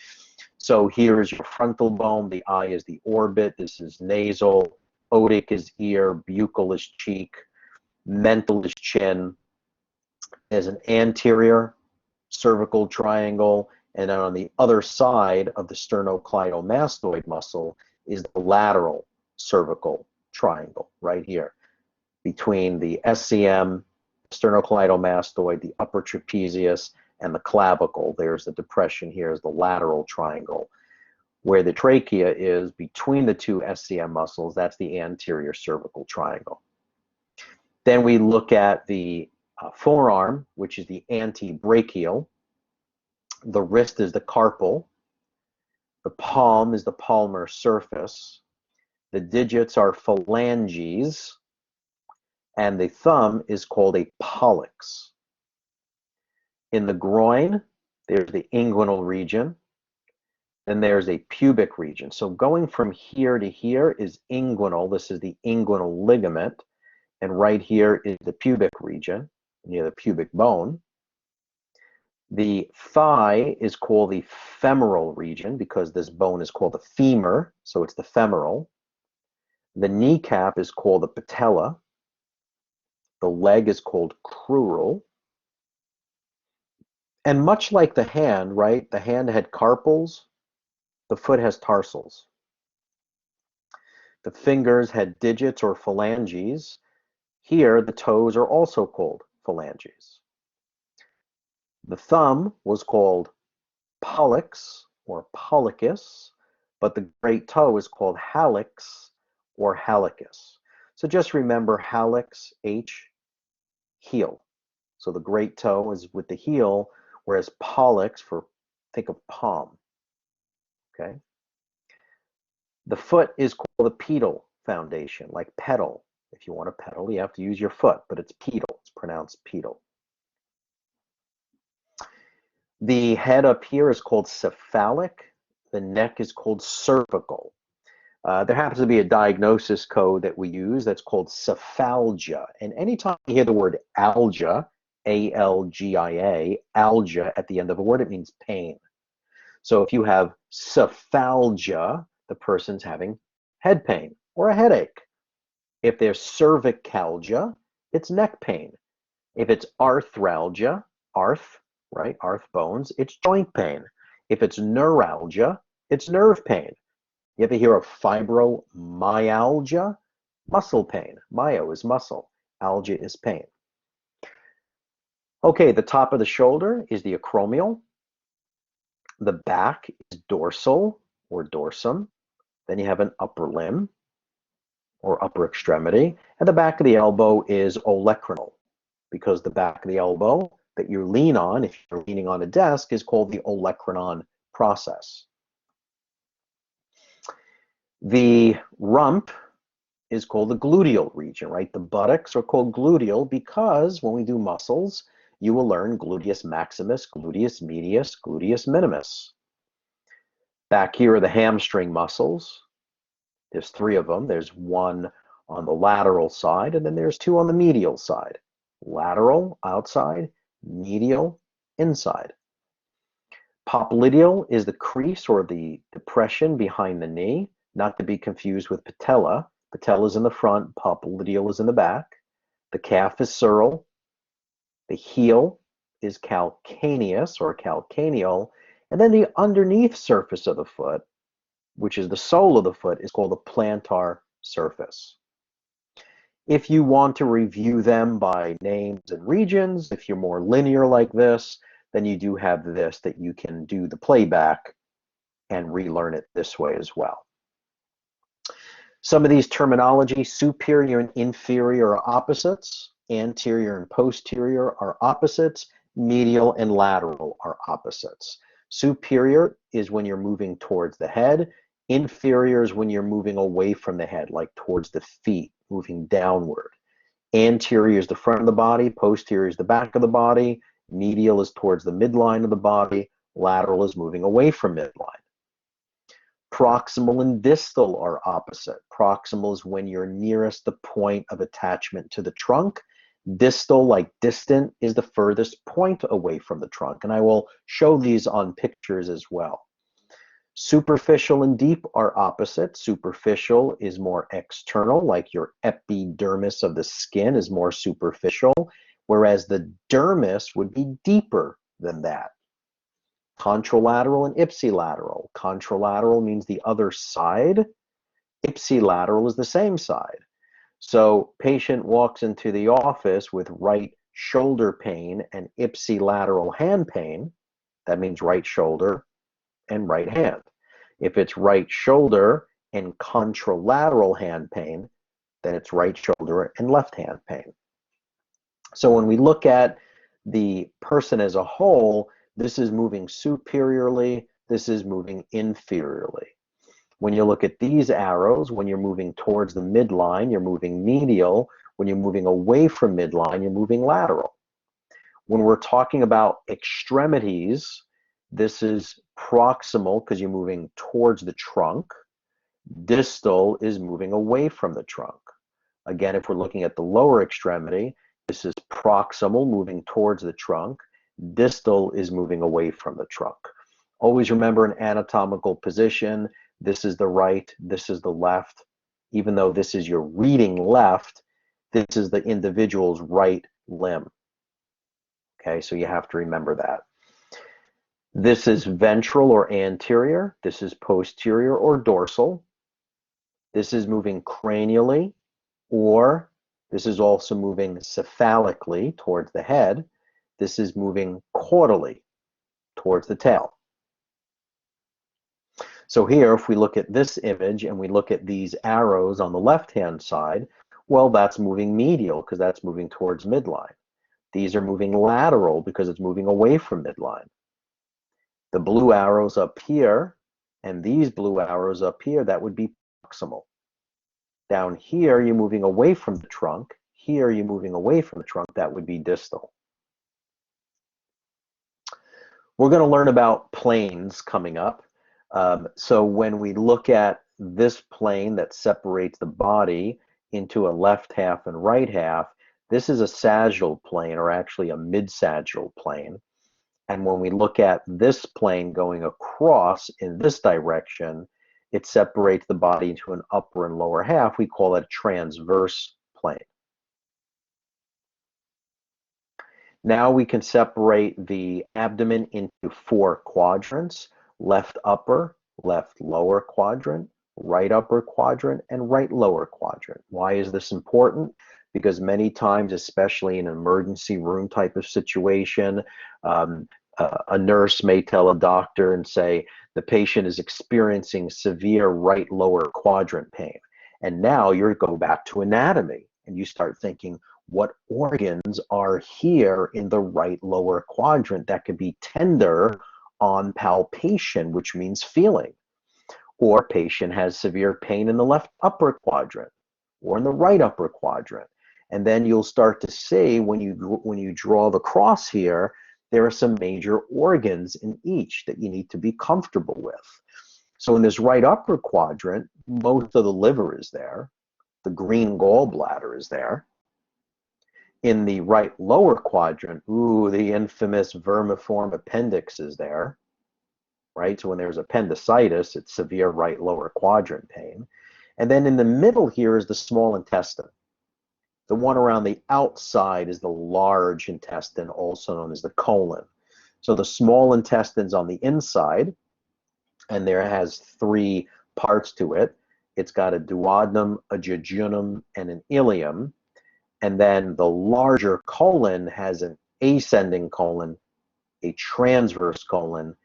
So here is your frontal bone. The eye is the orbit. This is nasal. Otic is ear. Buccal is cheek. Mental is chin. There's an anterior cervical triangle. And then on the other side of the sternocleidomastoid muscle is the lateral cervical triangle right here between the SCM, sternocleidomastoid, the upper trapezius, and the clavicle. There's the depression here is the lateral triangle. Where the trachea is between the two SCM muscles, that's the anterior cervical triangle. Then we look at the forearm, which is the antebrachial. The wrist is the carpal. The palm is the palmar surface. The digits are phalanges. And the thumb is called a pollex. In the groin, there's the inguinal region. Then there's a pubic region. So going from here to here is inguinal. This is the inguinal ligament. And right here is the pubic region, near the pubic bone. The thigh is called the femoral region because this bone is called the femur, so it's the femoral. The kneecap is called the patella. The leg is called crural. And much like the hand, right? The hand had carpals, the foot has tarsals. The fingers had digits or phalanges. Here, the toes are also called phalanges. The thumb was called pollex or pollicus, but the great toe is called hallux or hallicus. So just remember hallux, H, heel. So the great toe is with the heel, whereas pollex, for think of palm. Okay. The foot is called the pedal foundation, like pedal. If you want to pedal, you have to use your foot, but it's pedal. It's pronounced pedal. The head up here is called cephalic. The neck is called cervical. There happens to be a diagnosis code that we use that's called cephalgia. And anytime you hear the word algia, A-L-G-I-A, algia at the end of a word, it means pain. So if you have cephalgia, the person's having head pain or a headache. If there's cervicalgia, it's neck pain. If it's arthralgia, arth, right, arth bones, it's joint pain. If it's neuralgia, it's nerve pain. You ever hear of fibromyalgia? Muscle pain. Myo is muscle. Algia is pain. Okay, the top of the shoulder is the acromial. The back is dorsal or dorsum. Then you have an upper limb or upper extremity. And the back of the elbow is olecramal, because the back of the elbow that you lean on, if you're leaning on a desk, is called the olecranon process. The rump is called the gluteal region, right? The buttocks are called gluteal because when we do muscles, you will learn gluteus maximus, gluteus medius, gluteus minimus. Back here are the hamstring muscles. There's 3 of them. There's one on the lateral side, and then there's 2 on the medial side. Lateral, outside, medial, inside. Popliteal is the crease or the depression behind the knee, not to be confused with patella. Patella is in the front, popliteal is in the back. The calf is sural. The heel is calcaneus or calcaneal. And then the underneath surface of the foot, which is the sole of the foot, is called the plantar surface. If you want to review them by names and regions, if you're more linear like this, then you do have this that you can do the playback and relearn it this way as well. Some of these terminology, superior and inferior are opposites, anterior and posterior are opposites, medial and lateral are opposites. Superior is when you're moving towards the head. Inferior is when you're moving away from the head, like towards the feet, moving downward. Anterior is the front of the body. Posterior is the back of the body. Medial is towards the midline of the body. Lateral is moving away from midline. Proximal and distal are opposite. Proximal is when you're nearest the point of attachment to the trunk. Distal, like distant, is the furthest point away from the trunk. And I will show these on pictures as well. Superficial and deep are opposite. Superficial is more external, like your epidermis of the skin is more superficial, whereas the dermis would be deeper than that. Contralateral and ipsilateral. Contralateral means the other side. Ipsilateral is the same side. So patient walks into the office with right shoulder pain and ipsilateral hand pain. That means right shoulder and right hand. If it's right shoulder and contralateral hand pain, then it's right shoulder and left hand pain. So when we look at the person as a whole, this is moving superiorly, this is moving inferiorly. When you look at these arrows, when you're moving towards the midline, you're moving medial. When you're moving away from midline, you're moving lateral. When we're talking about extremities, this is proximal because you're moving towards the trunk. Distal is moving away from the trunk. Again, if we're looking at the lower extremity, this is proximal, moving towards the trunk. Distal is moving away from the trunk. Always remember an anatomical position. This is the right, this is the left. Even though this is your reading left, this is the individual's right limb. Okay, so you have to remember that. This is ventral or anterior. This is posterior or dorsal. This is moving cranially, or this is also moving cephalically towards the head. This is moving caudally towards the tail. So here, if we look at this image and we look at these arrows on the left-hand side, well, that's moving medial because that's moving towards midline. These are moving lateral because it's moving away from midline. The blue arrows up here and these blue arrows up here, that would be proximal. Down here, you're moving away from the trunk. Here, you're moving away from the trunk. That would be distal. We're going to learn about planes coming up. So when we look at this plane that separates the body into a left half and right half, this is a sagittal plane, or actually a mid-sagittal plane. And when we look at this plane going across in this direction, it separates the body into an upper and lower half. We call it a transverse plane. Now we can separate the abdomen into 4 quadrants: left upper, left lower quadrant, right upper quadrant, and right lower quadrant. Why is this important? Because many times, especially in an emergency room type of situation, a nurse may tell a doctor and say, the patient is experiencing severe right lower quadrant pain. And now you go back to anatomy and you start thinking, what organs are here in the right lower quadrant that could be tender on palpation, which means feeling? Or patient has severe pain in the left upper quadrant or in the right upper quadrant. And then you'll start to see when you draw the cross here, there are some major organs in each that you need to be comfortable with. So in this right upper quadrant, most of the liver is there. The green gallbladder is there. In the right lower quadrant, the infamous vermiform appendix is there, right? So when there's appendicitis, it's severe right lower quadrant pain. And then in the middle here is the small intestine. The one around the outside is the large intestine, also known as the colon. So the small intestine's on the inside, and there has 3 parts to it. It's got a duodenum, a jejunum, and an ileum. And then the larger colon has an ascending colon, a transverse colon,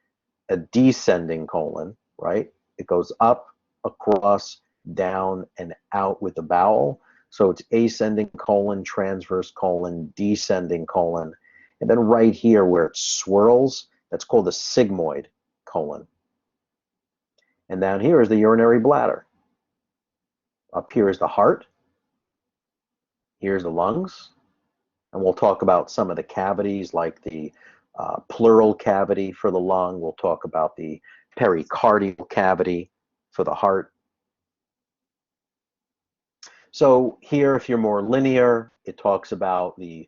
a descending colon, right? It goes up, across, down, and out with the bowel. So it's ascending colon, transverse colon, descending colon. And then right here where it swirls, that's called the sigmoid. colon. And down here is the urinary bladder. Up here is the heart. Here's the lungs. And we'll talk about some of the cavities like the pleural cavity for the lung. We'll talk about the pericardial cavity for the heart. So here, if you're more linear, it talks about the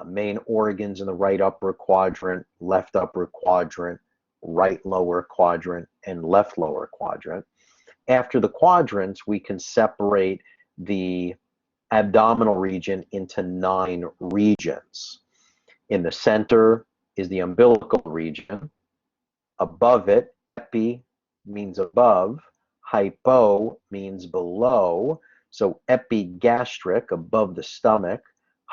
main organs in the right upper quadrant, left upper quadrant, right lower quadrant, and left lower quadrant. After the quadrants, we can separate the abdominal region into 9 regions. In the center is the umbilical region. Above it, epi means above, hypo means below. So epigastric, above the stomach,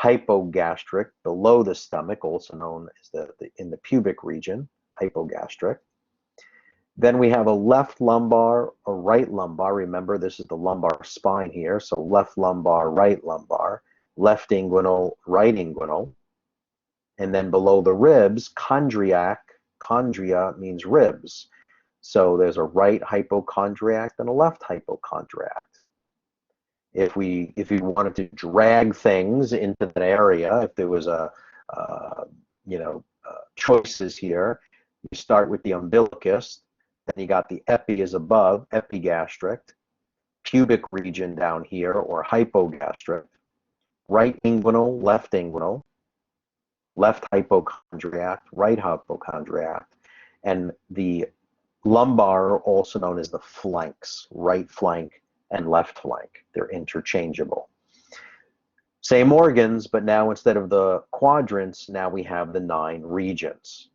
hypogastric, below the stomach, also known as in the pubic region, hypogastric. Then we have a left lumbar, a right lumbar. Remember, this is the lumbar spine here. So left lumbar, right lumbar, left inguinal, right inguinal. And then below the ribs, chondriac. Chondria means ribs. So there's a right hypochondriac and a left hypochondriac. If we wanted to drag things into that area, if there was choices here, you start with the umbilicus, then you got the epi is above, epigastric, pubic region down here, or hypogastric, right inguinal, left hypochondriac, right hypochondriac, and the lumbar, also known as the flanks, right flank and left flank. They're interchangeable. Same organs, but now instead of the quadrants, now we have the 9 regions.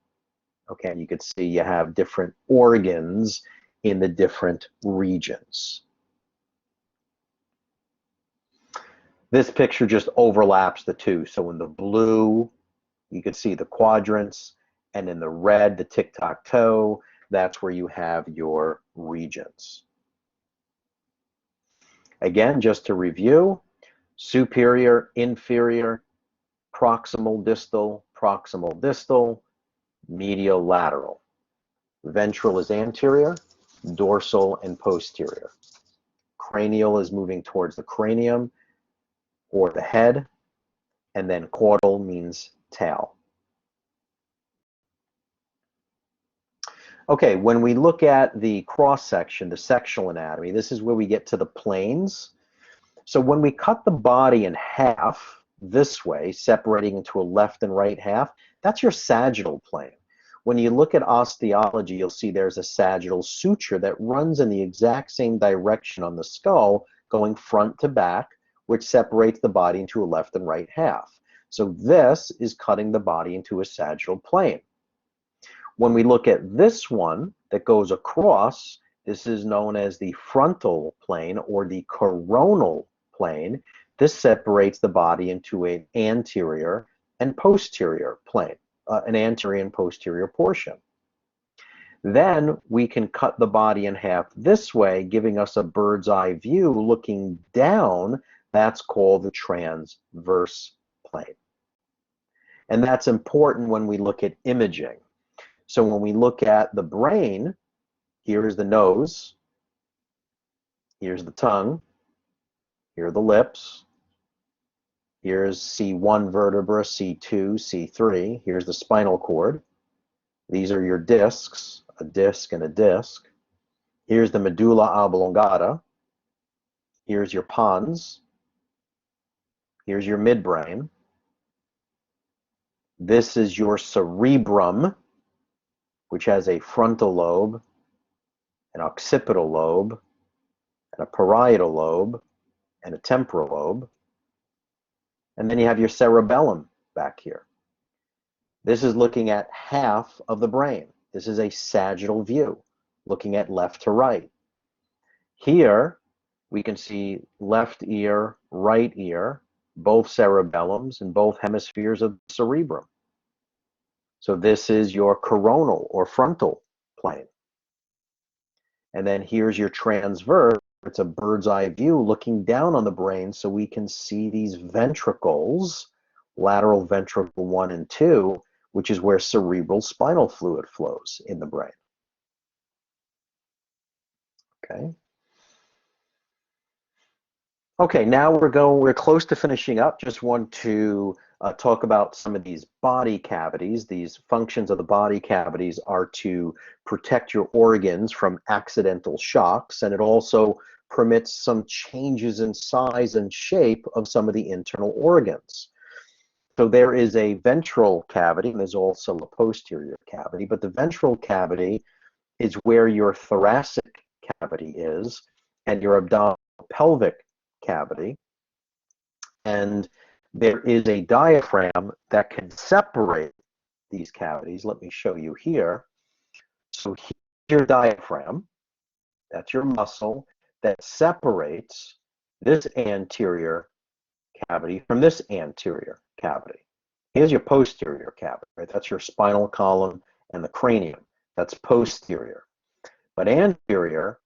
Okay, you can see you have different organs in the different regions. This picture just overlaps the two. So in the blue, you can see the quadrants, and in the red, the tic-tac-toe, that's where you have your regions. Again, just to review, superior, inferior, proximal distal, medial lateral. Ventral is anterior, dorsal and posterior. Cranial is moving towards the cranium or the head, and then caudal means tail. Okay, when we look at the cross-section, the sectional anatomy, this is where we get to the planes. So when we cut the body in half this way, separating into a left and right half, that's your sagittal plane. When you look at osteology, you'll see there's a sagittal suture that runs in the exact same direction on the skull, going front to back, which separates the body into a left and right half. So this is cutting the body into a sagittal plane. When we look at this one that goes across, this is known as the frontal plane or the coronal plane. This separates the body into an anterior and posterior plane, an anterior and posterior portion. Then we can cut the body in half this way, giving us a bird's eye view looking down. That's called the transverse plane. And that's important when we look at imaging. So when we look at the brain, here's the nose, here's the tongue, here are the lips, here's C1 vertebra, C2, C3, here's the spinal cord. These are your discs, a disc and a disc. Here's the medulla oblongata. Here's your pons. Here's your midbrain. This is your cerebrum, which has a frontal lobe, an occipital lobe, and a parietal lobe, and a temporal lobe. And then you have your cerebellum back here. This is looking at half of the brain. This is a sagittal view, looking at left to right. Here, we can see left ear, right ear, both cerebellums and both hemispheres of the cerebrum. So this is your coronal or frontal plane. And then here's your transverse. It's a bird's eye view looking down on the brain so we can see these ventricles, lateral ventricle 1 and 2, which is where cerebral spinal fluid flows in the brain. Okay. Okay, now we're close to finishing up. Just want to talk about some of these body cavities. These functions of the body cavities are to protect your organs from accidental shocks, and it also permits some changes in size and shape of some of the internal organs. So there is a ventral cavity, and there's also a posterior cavity, but the ventral cavity is where your thoracic cavity is, and your abdominal pelvic cavity, and there is a diaphragm that can separate these cavities. Let me show you here. So here's your diaphragm. That's your muscle that separates this anterior cavity from this anterior cavity. Here's your posterior cavity, right? That's your spinal column and the cranium. That's posterior. But anterior,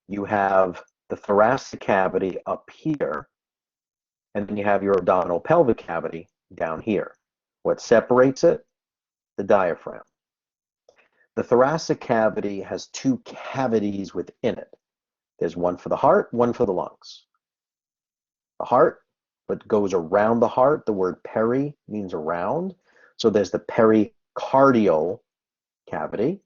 you have the thoracic cavity up here, and then you have your abdominal pelvic cavity down here. What separates it? The diaphragm. The thoracic cavity has two cavities within it. There's one for the heart, one for the lungs. The heart, what goes around the heart, the word peri means around. So there's the pericardial cavity,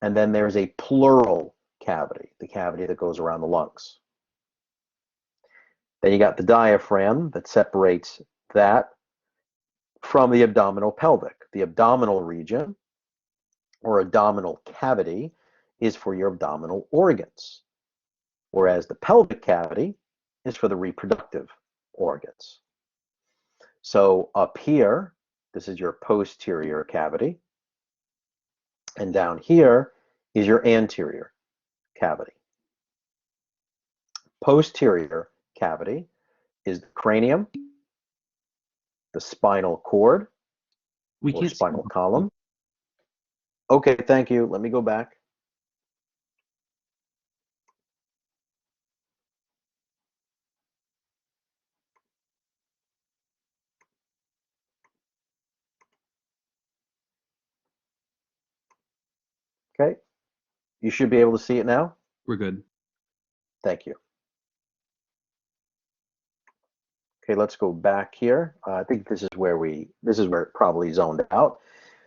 and then there's a pleural cavity, the cavity that goes around the lungs. Then you got the diaphragm that separates that from the abdominal pelvic. The abdominal region, or abdominal cavity, is for your abdominal organs, whereas the pelvic cavity is for the reproductive organs. So up here, this is your posterior cavity, and down here is your anterior cavity. Posterior cavity is the cranium, the spinal cord, or spinal column. Okay, thank you. Let me go back. Okay, you should be able to see it now. We're good. Thank you. Okay, let's go back here. I think this is where it probably zoned out.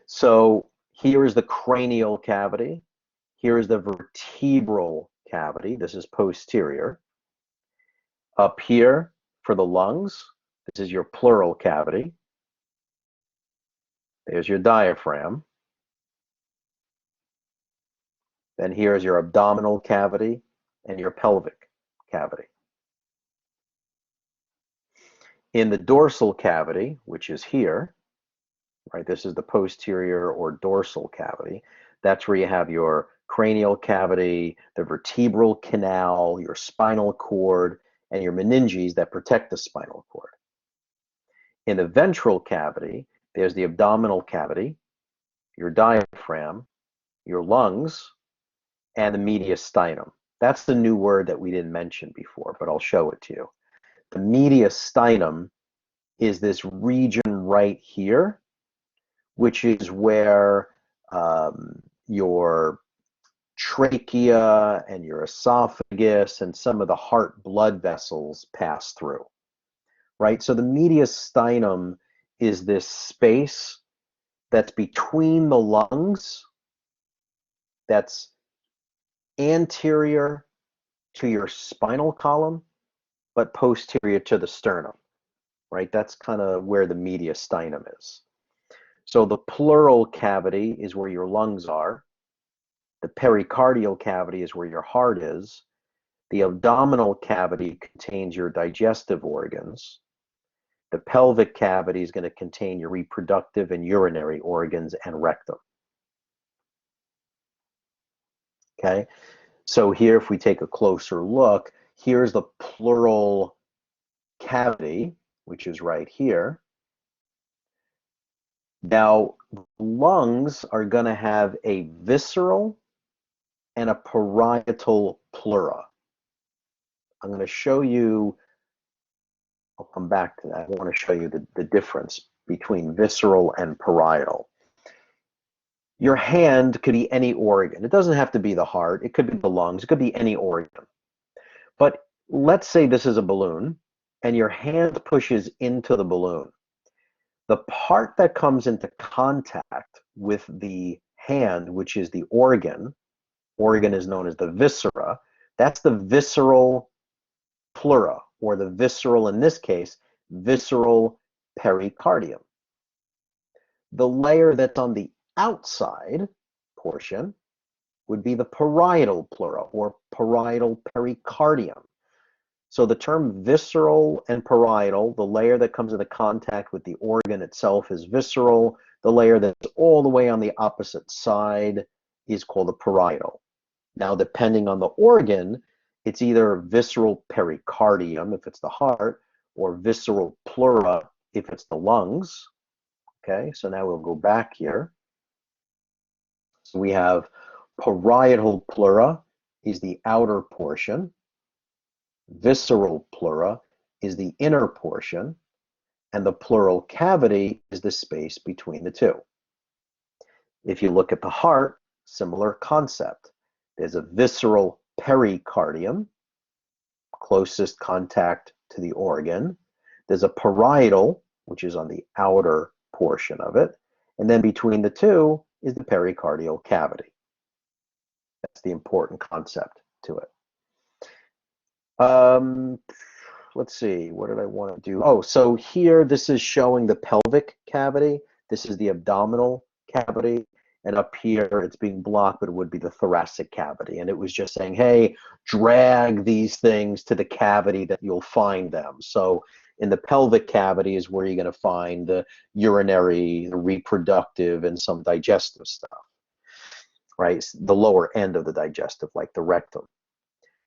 So here is the cranial cavity. Here is the vertebral cavity. This is posterior. Up here for the lungs, this is your pleural cavity. There's your diaphragm. Then here's your abdominal cavity and your pelvic cavity. In the dorsal cavity, which is here, right, this is the posterior or dorsal cavity. That's where you have your cranial cavity, the vertebral canal, your spinal cord, and your meninges that protect the spinal cord. In the ventral cavity, there's the abdominal cavity, your diaphragm, your lungs, and the mediastinum. That's the new word that we didn't mention before, but I'll show it to you. The mediastinum is this region right here, which is where your trachea and your esophagus and some of the heart blood vessels pass through, right? So the mediastinum is this space that's between the lungs, that's anterior to your spinal column, but posterior to the sternum, right? That's kind of where the mediastinum is. So the pleural cavity is where your lungs are. The pericardial cavity is where your heart is. The abdominal cavity contains your digestive organs. The pelvic cavity is going to contain your reproductive and urinary organs and rectum. Okay, so here, if we take a closer look, here's the pleural cavity, which is right here. Now, lungs are going to have a visceral and a parietal pleura. I'm going to show you, I'll come back to that. I want to show you the difference between visceral and parietal. Your hand could be any organ. It doesn't have to be the heart. It could be the lungs. It could be any organ. But let's say this is a balloon and your hand pushes into the balloon. The part that comes into contact with the hand, which is the organ is known as the viscera. That's the visceral pleura, or the visceral, in this case, visceral pericardium. The layer that's on the outside portion would be the parietal pleura, or parietal pericardium. So the term visceral and parietal, the layer that comes into contact with the organ itself is visceral. The layer that's all the way on the opposite side is called the parietal. Now, depending on the organ, it's either visceral pericardium if it's the heart, or visceral pleura if it's the lungs. Okay, so now we'll go back here. So we have parietal pleura is the outer portion. Visceral pleura is the inner portion, and the pleural cavity is the space between the two. If you look at the heart, similar concept. There's a visceral pericardium, closest contact to the organ. There's a parietal, which is on the outer portion of it, and then between the two is the pericardial cavity. That's the important concept to it. Let's see, what did I want to do? Oh, so here, this is showing the pelvic cavity. This is the abdominal cavity. And up here, it's being blocked, but it would be the thoracic cavity. And it was just saying, hey, drag these things to the cavity that you'll find them. So in the pelvic cavity is where you're going to find the urinary, the reproductive, and some digestive stuff, right? The lower end of the digestive, like the rectum.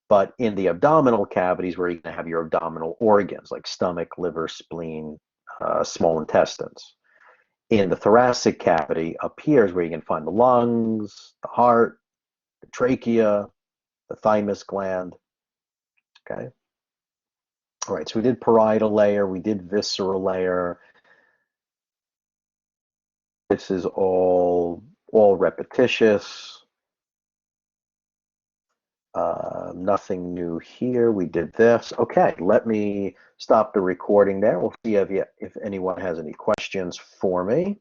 But in the abdominal cavities, where you're going to have your abdominal organs, like stomach, liver, spleen, small intestines. In the thoracic cavity, up here is where you can find the lungs, the heart, the trachea, the thymus gland. Okay. All right, so we did parietal layer, we did visceral layer. This is all repetitious. Nothing new here. We did this. Okay, let me stop the recording there. We'll see if anyone has any questions for me.